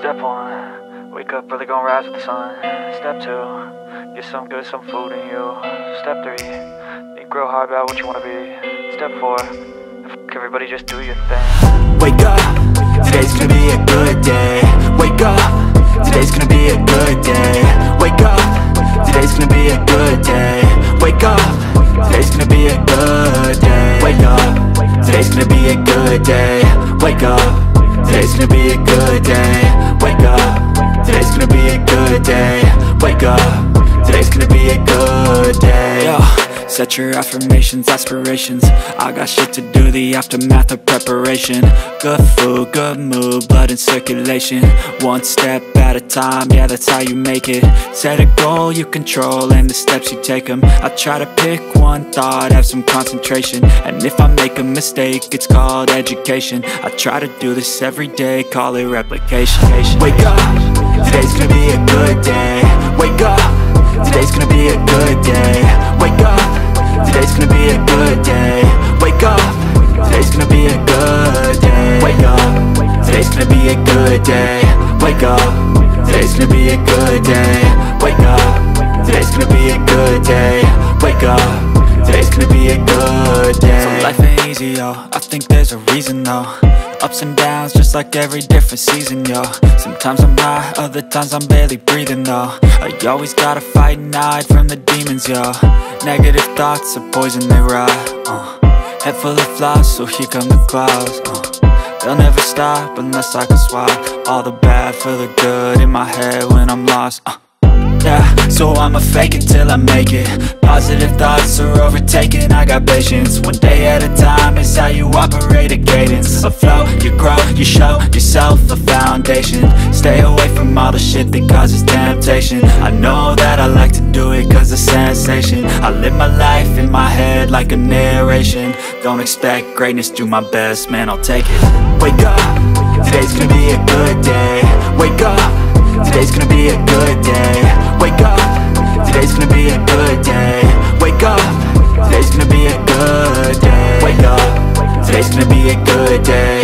Step 1, wake up early, gonna rise with the sun. Step 2, get some good, some food in you. Step 3, think real hard about what you wanna be. Step 4, fuck everybody, just do your thing. Wake up, today's gonna be a good day. Wake up, today's gonna be a good day. Wake up, today's gonna be a good day. Wake up, today's gonna be a good day. Wake up, today's gonna be a good day. Wake up, today's gonna be a good day. Wake up, today's gonna be a good day. Wake up, today's gonna be a good day. Yo, set your affirmations, aspirations. I got shit to do, the aftermath of preparation. Good food, good mood, blood in circulation. One step at a time, yeah, that's how you make it. Set a goal you control and the steps you take them. I try to pick one thought, have some concentration. And if I make a mistake, it's called education. I try to do this every day, call it replication. Wake up, today's gonna be a good day. Wake up, today's gonna be a good day. Wake up, today's gonna be a good day. Wake up, today's gonna be a good day. Wake up, today's gonna be a good day. Wake up, today's gonna be a good day. Wake up, today's gonna be a good day. Wake up, today's gonna be a good day. So life ain't easy, yo, I think there's a reason though. Ups and downs, just like every different season, yo. Sometimes I'm high, other times I'm barely breathing, though. I always gotta fight and hide from the demons, yo. Negative thoughts are poison, they rot. Head full of flies, so here come the clouds. They'll never stop unless I can swap all the bad for the good in my head when I'm lost. Yeah, so I'ma fake it till I make it. Positive thoughts are overtaken, I got patience. One day at a time is how you operate a cadence. A flow, you grow, you show yourself a foundation. Stay away from all the shit that causes temptation. I know that I like to do it cause it's sensation. I live my life in my head like a narration. Don't expect greatness, do my best, man, I'll take it. Wake up, today's gonna be a good day. Wake up, today's gonna be a good day. Wake up, today's gonna be a good day. Wake up, today's gonna be a good day. Wake up, today's gonna be a good day.